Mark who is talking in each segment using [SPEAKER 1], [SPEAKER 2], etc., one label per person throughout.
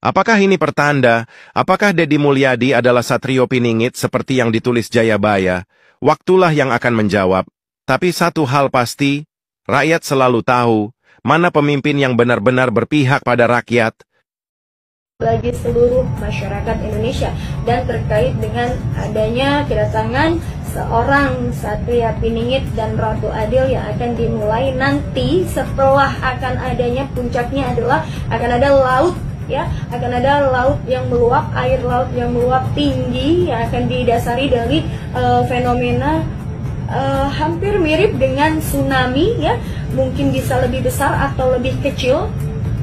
[SPEAKER 1] Apakah ini pertanda? Apakah Deddy Mulyadi adalah Satrio Piningit seperti yang ditulis Jayabaya? Waktulah yang akan menjawab. Tapi satu hal pasti, rakyat selalu tahu mana pemimpin yang benar-benar berpihak pada rakyat.
[SPEAKER 2] Bagi seluruh masyarakat Indonesia, dan terkait dengan adanya kedatangan seorang Satria Piningit dan Ratu Adil yang akan dimulai nanti setelah akan adanya puncaknya adalah akan ada laut, ya, akan ada laut yang meluap, air laut yang meluap tinggi yang akan didasari dari fenomena hampir mirip dengan tsunami, ya, mungkin bisa lebih besar atau lebih kecil.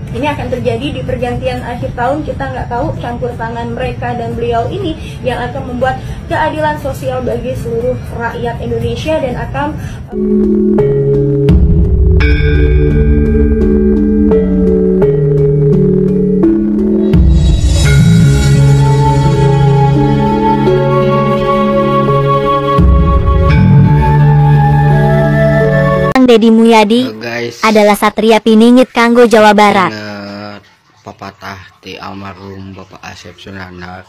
[SPEAKER 2] Ini akan terjadi di pergantian akhir tahun. Kita nggak tahu campur tangan mereka dan beliau ini yang akan membuat keadilan sosial bagi seluruh rakyat Indonesia dan akan
[SPEAKER 3] Deddy Mulyadi adalah Satria Piningit kanggo Jawa Barat.
[SPEAKER 4] Papatah ti almarhum Bapak Asep Sunandar,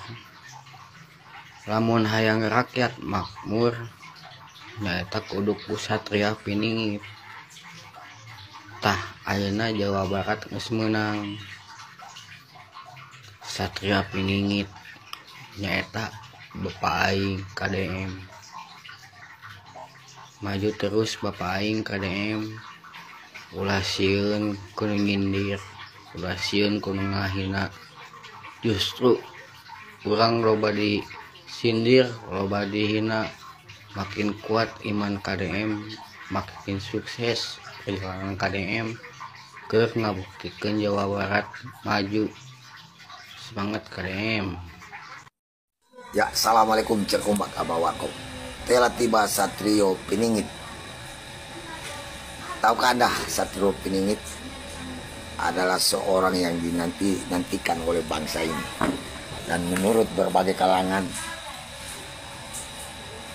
[SPEAKER 4] lamun hayang rakyat makmur nyaeta kudu ku Satria Piningit. Tah ayeuna Jawa Barat geus meunang. Satria Piningit nyaeta Bapak aing KDM. Maju terus Bapak aing KDM, ulah sieun kudu nyindir, ulah sieun kudu ngahina. Justru urang loba disindir, loba dihina, makin kuat iman KDM, makin sukses perjuangan KDM keur ngabuktikeun Jawa Barat maju. Semangat KDM.
[SPEAKER 5] Ya, assalamualaikum cerkumbak abawakum. Telah tiba Satrio Piningit. Tahukah Anda, Satrio Piningit adalah seorang yang dinantikan oleh bangsa ini. Dan menurut berbagai kalangan,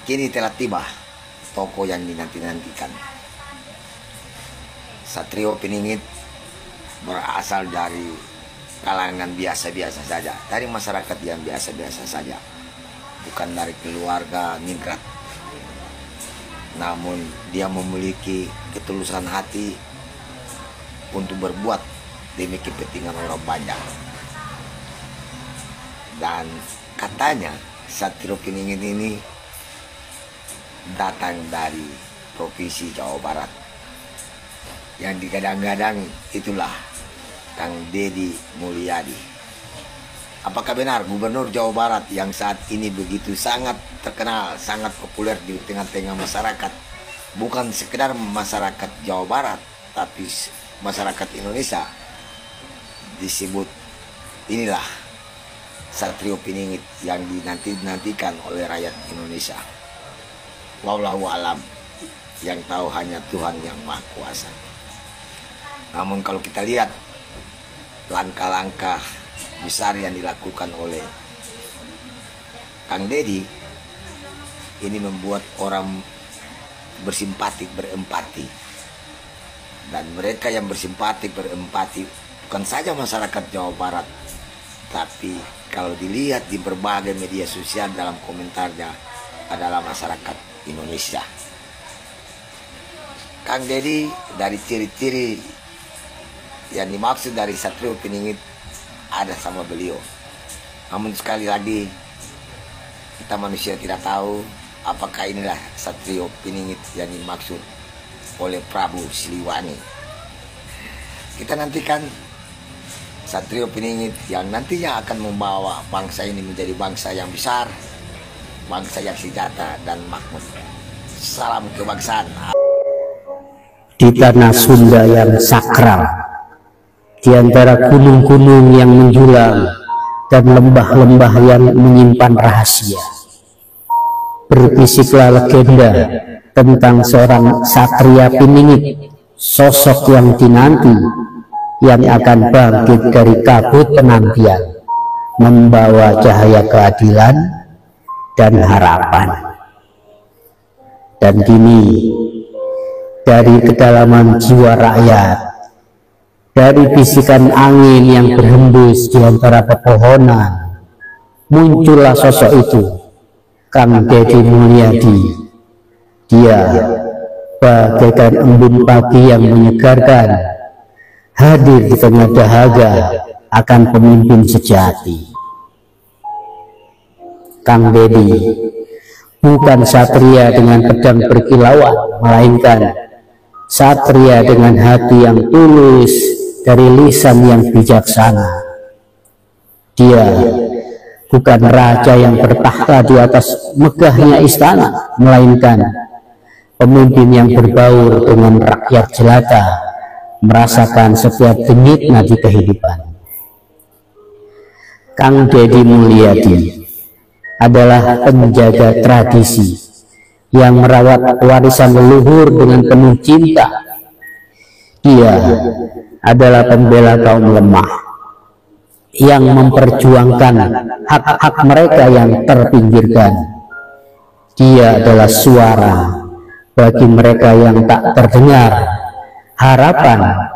[SPEAKER 5] kini telah tiba tokoh yang dinantikan. Satrio Piningit berasal dari kalangan biasa-biasa saja, dari masyarakat yang biasa-biasa saja, bukan dari keluarga ningrat. Namun dia memiliki ketulusan hati untuk berbuat demi kepentingan orang banyak. Dan katanya Satrio Piningit ini datang dari Provinsi Jawa Barat. Yang digadang-gadang itulah Kang Deddy Mulyadi. Apakah benar Gubernur Jawa Barat yang saat ini begitu sangat terkenal, sangat populer di tengah-tengah masyarakat, bukan sekedar masyarakat Jawa Barat, tapi masyarakat Indonesia, disebut inilah Satrio Piningit yang dinantikan oleh rakyat Indonesia? Wallahu alam, yang tahu hanya Tuhan yang Maha Kuasa. Namun kalau kita lihat langkah-langkah besar yang dilakukan oleh Kang Deddy ini membuat orang bersimpatik, berempati. Dan mereka yang bersimpatik, berempati bukan saja masyarakat Jawa Barat, tapi kalau dilihat di berbagai media sosial dalam komentarnya adalah masyarakat Indonesia. Kang Deddy, dari ciri-ciri yang dimaksud dari Satrio Piningit ada sama beliau. Namun sekali lagi kita manusia tidak tahu apakah inilah Satrio Piningit yang dimaksud oleh Prabu Siliwangi. Kita nantikan Satrio Piningit yang nantinya akan membawa bangsa ini menjadi bangsa yang besar, bangsa yang sejahtera dan makmur. Salam kebangsaan.
[SPEAKER 6] Di tanah Sunda yang sakral, di antara gunung-gunung yang menjulang dan lembah-lembah yang menyimpan rahasia, berbisiklah legenda tentang seorang Satria Piningit, sosok yang dinanti, yang akan bangkit dari kabut penantian, membawa cahaya keadilan dan harapan. Dan kini dari kedalaman jiwa rakyat, Dari bisikan angin yang berhembus di antara pepohonan, muncullah sosok itu, Kang Deddy Mulyadi. Dia bagaikan embun pagi yang menyegarkan, hadir di tengah dahaga akan pemimpin sejati. Kang Deddy bukan satria dengan pedang berkilauan, melainkan satria dengan hati yang tulus dari lisan yang bijaksana. Dia bukan raja yang bertahta di atas megahnya istana, melainkan pemimpin yang berbaur dengan rakyat jelata, merasakan setiap denyut nadi kehidupan. Kang Deddy Mulyadi adalah penjaga tradisi yang merawat warisan leluhur dengan penuh cinta. Dia adalah pembela kaum lemah yang memperjuangkan hak-hak mereka yang terpinggirkan. Dia adalah suara bagi mereka yang tak terdengar, harapan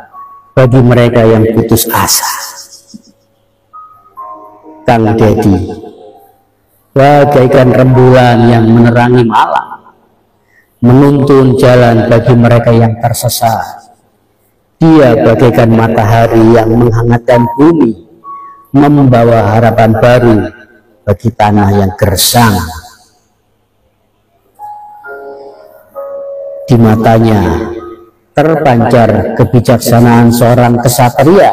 [SPEAKER 6] bagi mereka yang putus asa. Kang Deddy bagaikan rembulan yang menerangi malam, menuntun jalan bagi mereka yang tersesat. Dia bagaikan matahari yang menghangatkan bumi, membawa harapan baru bagi tanah yang gersang. Di matanya terpancar kebijaksanaan seorang kesatria,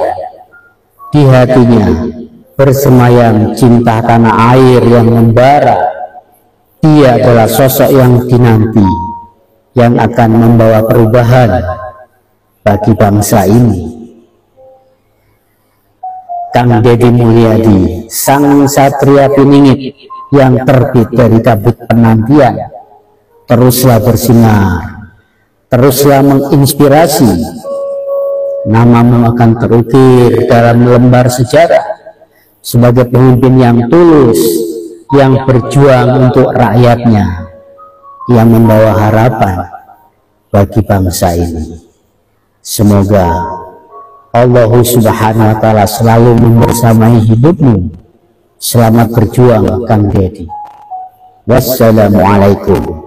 [SPEAKER 6] di hatinya bersemayam cinta tanah air yang membara. Dia adalah sosok yang dinanti, yang akan membawa perubahan bagi bangsa ini. Kang Deddy Mulyadi, sang satria piningit yang terbit dari kabut penantian, teruslah bersinar, teruslah menginspirasi. Namamu akan terukir dalam lembar sejarah sebagai pemimpin yang tulus, yang berjuang untuk rakyatnya, yang membawa harapan bagi bangsa ini. Semoga Allah Subhanahu wa Ta'ala selalu membersamai hidupmu. Selamat berjuang, Kang Deddy. Wassalamualaikum.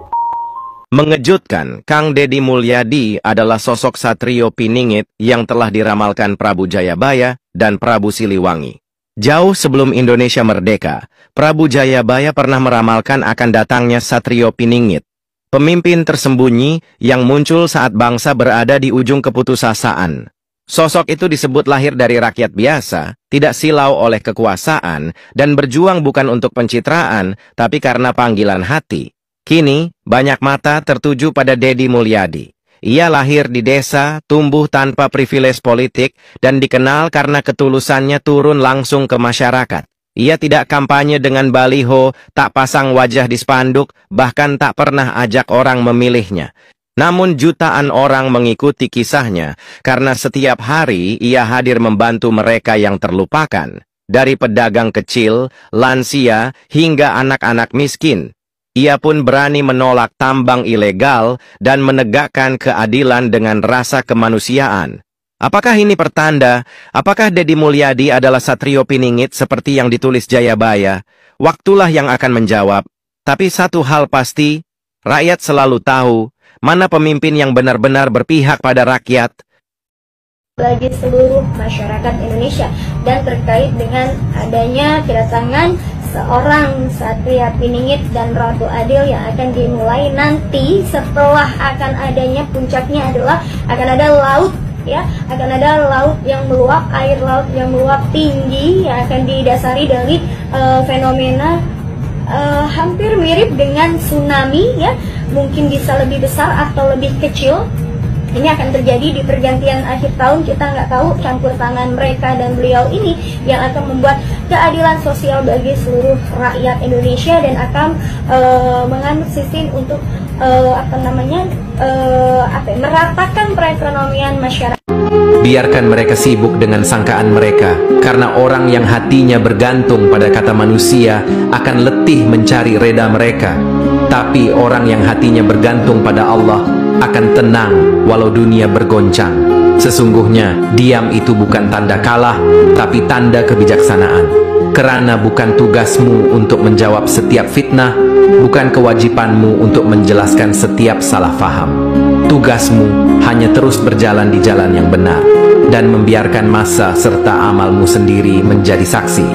[SPEAKER 1] Mengejutkan, Kang Deddy Mulyadi adalah sosok satrio piningit yang telah diramalkan Prabu Jayabaya dan Prabu Siliwangi. Jauh sebelum Indonesia merdeka, Prabu Jayabaya pernah meramalkan akan datangnya satrio piningit, pemimpin tersembunyi yang muncul saat bangsa berada di ujung keputusasaan. Sosok itu disebut lahir dari rakyat biasa, tidak silau oleh kekuasaan, dan berjuang bukan untuk pencitraan, tapi karena panggilan hati. Kini, banyak mata tertuju pada Deddy Mulyadi. Ia lahir di desa, tumbuh tanpa privilege politik, dan dikenal karena ketulusannya turun langsung ke masyarakat. Ia tidak kampanye dengan baliho, tak pasang wajah di spanduk, bahkan tak pernah ajak orang memilihnya. Namun jutaan orang mengikuti kisahnya, karena setiap hari ia hadir membantu mereka yang terlupakan. Dari pedagang kecil, lansia, hingga anak-anak miskin. Ia pun berani menolak tambang ilegal dan menegakkan keadilan dengan rasa kemanusiaan. Apakah ini pertanda? Apakah Deddy Mulyadi adalah satrio piningit seperti yang ditulis Jayabaya? Waktulah yang akan menjawab. Tapi satu hal pasti, rakyat selalu tahu mana pemimpin yang benar-benar berpihak pada rakyat.
[SPEAKER 2] Bagi seluruh masyarakat Indonesia, dan terkait dengan adanya kedatangan seorang satria piningit dan ratu adil yang akan dimulai nanti setelah akan adanya puncaknya adalah akan ada laut. Ya, akan ada laut yang meluap, air laut yang meluap tinggi yang akan didasari dari fenomena hampir mirip dengan tsunami, ya, mungkin bisa lebih besar atau lebih kecil. Ini akan terjadi di pergantian akhir tahun. Kita nggak tahu campur tangan mereka dan beliau ini yang akan membuat keadilan sosial bagi seluruh rakyat Indonesia dan akan menganut sistem untuk meratakan perekonomian masyarakat.
[SPEAKER 7] Biarkan mereka sibuk dengan sangkaan mereka, karena orang yang hatinya bergantung pada kata manusia akan letih mencari reda mereka. Tapi orang yang hatinya bergantung pada Allah akan tenang walau dunia bergoncang. Sesungguhnya, diam itu bukan tanda kalah, tapi tanda kebijaksanaan. Kerana bukan tugasmu untuk menjawab setiap fitnah, bukan kewajipanmu untuk menjelaskan setiap salah faham. Tugasmu hanya terus berjalan di jalan yang benar, dan membiarkan masa serta amalmu sendiri menjadi saksi.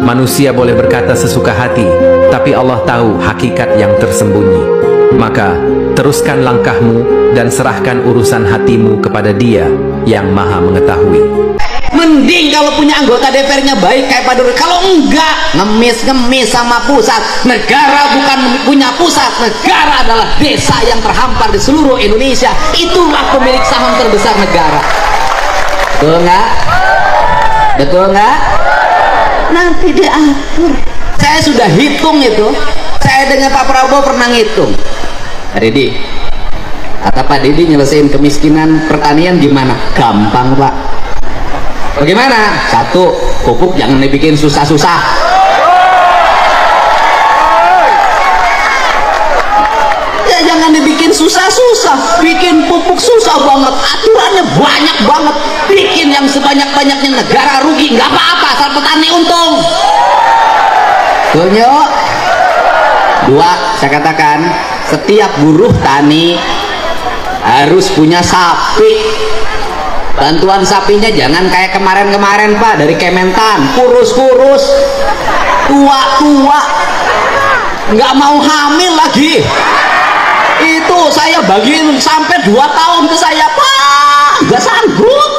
[SPEAKER 7] Manusia boleh berkata sesuka hati, tapi Allah tahu hakikat yang tersembunyi. Maka, teruskan langkahmu dan serahkan urusan hatimu kepada Dia yang Maha Mengetahui.
[SPEAKER 8] Mending kalau punya anggota DPR-nya baik kayak Pak Nurdin. Kalau enggak, ngemis-ngemis sama pusat. Negara bukan punya pusat, negara adalah desa yang terhampar di seluruh Indonesia. Itulah pemilik saham terbesar negara. Betul nggak? Betul nggak? Nanti diatur. Saya sudah hitung itu. Saya dengan Pak Prabowo pernah ngitung. Pak Deddy, kata Pak Deddy, nyelesain kemiskinan pertanian gimana? Gampang, Pak. Bagaimana? Satu, pupuk jangan dibikin susah-susah. Ya jangan dibikin susah-susah. Bikin pupuk susah banget, aturannya banyak banget. Bikin yang sebanyak-banyaknya, negara rugi, nggak apa-apa, asal petani untung. Tunyo. Dua, saya katakan setiap buruh tani harus punya sapi. Bantuan sapinya jangan kayak kemarin-kemarin Pak, dari Kementan, kurus-kurus, tua-tua, nggak mau hamil lagi. Itu saya bagiin sampai 2 tahun ke saya, Pak, nggak sanggup.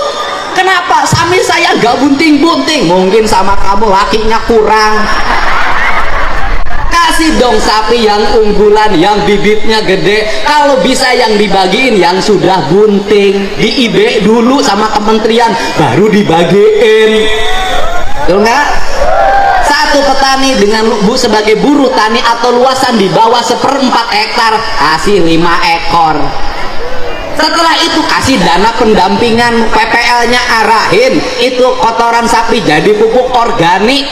[SPEAKER 8] Kenapa? Sapi saya nggak bunting-bunting. Mungkin sama kamu lakinya kurang. Kasih dong sapi yang unggulan, yang bibitnya gede. Kalau bisa yang dibagiin yang sudah bunting, di IB dulu sama kementerian, baru dibagiin. Betul nggak? Satu petani dengan Bu sebagai buruh tani atau luasan di bawah 1/4 hektar, kasih 5 ekor. Setelah itu kasih dana pendampingan, PPL-nya arahin, itu kotoran sapi jadi pupuk organik.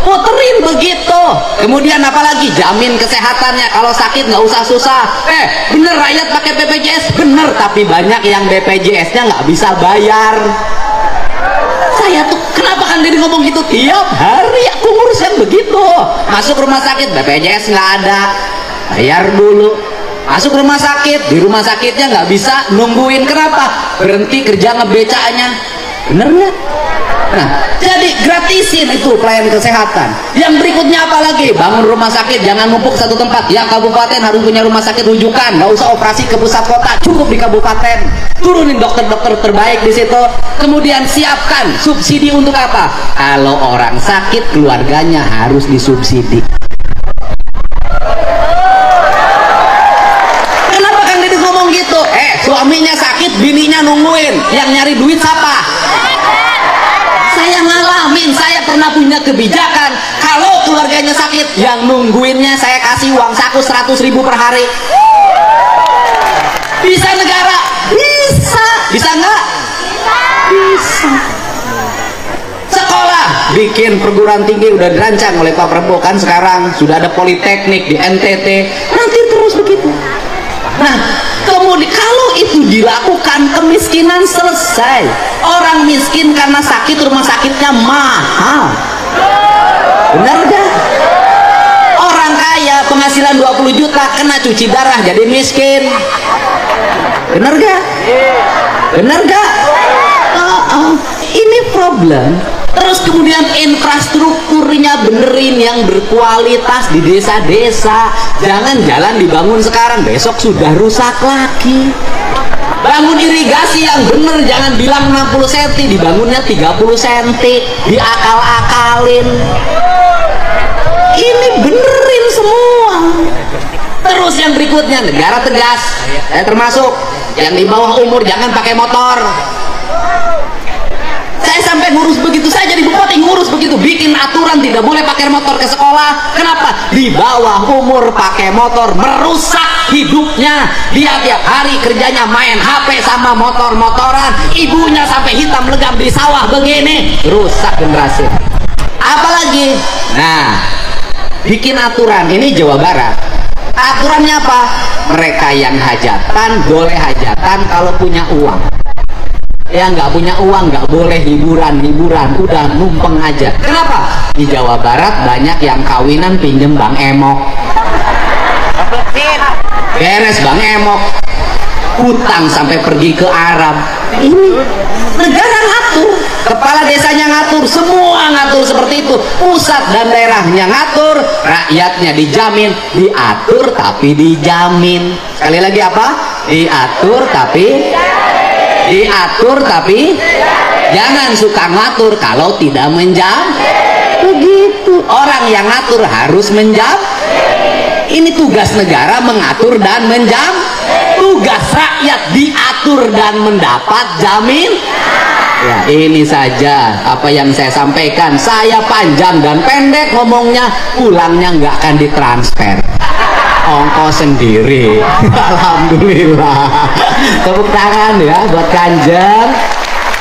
[SPEAKER 8] Puterin begitu. Kemudian apalagi jamin kesehatannya, kalau sakit nggak usah susah. Bener rakyat pakai BPJS, bener, tapi banyak yang BPJS-nya nggak bisa bayar. Saya tuh kenapa kan jadi ngomong gitu tiap hari, aku ngurus yang begitu. Masuk rumah sakit BPJS nggak ada, bayar dulu. Masuk rumah sakit, di rumah sakitnya nggak bisa nungguin. Kenapa? Berhenti kerja ngebecanya. Bener nggak? Nah, jadi gratisin itu pelayan kesehatan. Yang berikutnya apa lagi? Bangun rumah sakit, jangan numpuk satu tempat. Ya, kabupaten harus punya rumah sakit rujukan, nggak usah operasi ke pusat kota, cukup di kabupaten. Turunin dokter-dokter terbaik di situ. Kemudian siapkan subsidi untuk apa? Kalau orang sakit, keluarganya harus disubsidi. Kenapa kan dia ngomong gitu? Suaminya sakit, bininya nungguin, yang nyari duit siapa? Saya ngalamin, saya pernah punya kebijakan, kalau keluarganya sakit, yang nungguinnya saya kasih uang saku 100.000 per hari. Bisa negara? Bisa. Bisa nggak? Bisa. Sekolah, bikin perguruan tinggi udah dirancang oleh Pak Prabowo kan, sekarang sudah ada politeknik di NTT, nanti terus begitu. Nah, kemudian kalau itu dilakukan, kemiskinan selesai. Orang miskin karena sakit, rumah sakitnya mahal. Benar gak? Orang kaya penghasilan 20 juta kena cuci darah jadi miskin. Benar gak? Benar gak? Ini problem. Terus kemudian infrastrukturnya benerin yang berkualitas di desa-desa. Jangan jalan dibangun sekarang, besok sudah rusak lagi. Bangun irigasi yang bener, jangan bilang 60 cm, dibangunnya 30 cm, diakal-akalin. Ini benerin semua. Terus yang berikutnya, negara tegas, termasuk yang di bawah umur jangan pakai motor. Saya sampai ngurus begitu, saya jadi bupati ngurus begitu, bikin aturan tidak boleh pakai motor ke sekolah. Kenapa? Di bawah umur pakai motor merusak hidupnya. Dia tiap hari kerjanya main HP sama motor-motoran, ibunya sampai hitam legam di sawah begini, rusak generasi. Apalagi, nah, bikin aturan, ini Jawa Barat. Aturannya apa? Mereka yang hajatan boleh hajatan kalau punya uang. Ya nggak punya uang nggak boleh hiburan, udah numpeng aja. Kenapa? Di Jawa Barat banyak yang kawinan pinjem Bang Emok. Beres Bang Emok, utang sampai pergi ke Arab. Ini negara ngatur, kepala desanya ngatur, semua ngatur seperti itu. Pusat dan daerahnya ngatur, rakyatnya dijamin, diatur tapi dijamin. Sekali lagi apa? Diatur tapi jangan suka ngatur kalau tidak menjam. Begitu, orang yang ngatur harus menjam. Ini tugas negara mengatur dan menjam. Tugas rakyat diatur dan mendapat jamin. Ya, ini saja apa yang saya sampaikan. Saya panjang dan pendek ngomongnya, pulangnya nggak akan ditransfer, ongkos sendiri. Alhamdulillah. Tepuk tangan ya buat Kanjeng.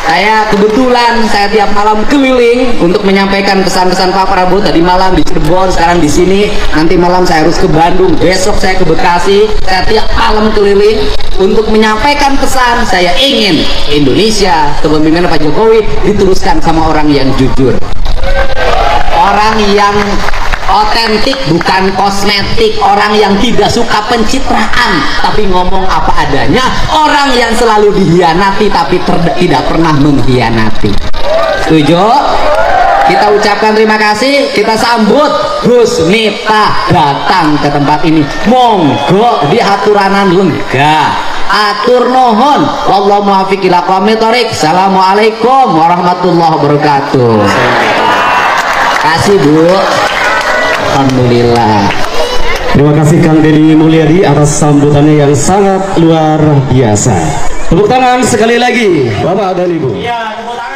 [SPEAKER 8] Saya kebetulan tiap malam keliling untuk menyampaikan pesan-pesan Pak Prabowo. Tadi malam di Cirebon, sekarang di sini. Nanti malam saya harus ke Bandung, besok saya ke Bekasi. Saya tiap malam keliling untuk menyampaikan pesan. Saya ingin Indonesia kepemimpinan Pak Jokowi diteruskan sama orang yang jujur, orang yang otentik, bukan kosmetik, orang yang tidak suka pencitraan tapi ngomong apa adanya, orang yang selalu dihianati tapi tidak pernah mengkhianati. Setuju? Kita ucapkan terima kasih, kita sambut Gus Miftah datang ke tempat ini. Monggo di aturanan lega, atur nuhun, wallahu muwaffiq ila aqwamit thoriq. Assalamualaikum warahmatullahi wabarakatuh. Kasih Bu. Alhamdulillah.
[SPEAKER 9] Terima kasih Kang Deddy Mulyadi atas sambutannya yang sangat luar biasa. Tepuk tangan sekali lagi Bapak dan Ibu.
[SPEAKER 8] Ya, tepuk tangan.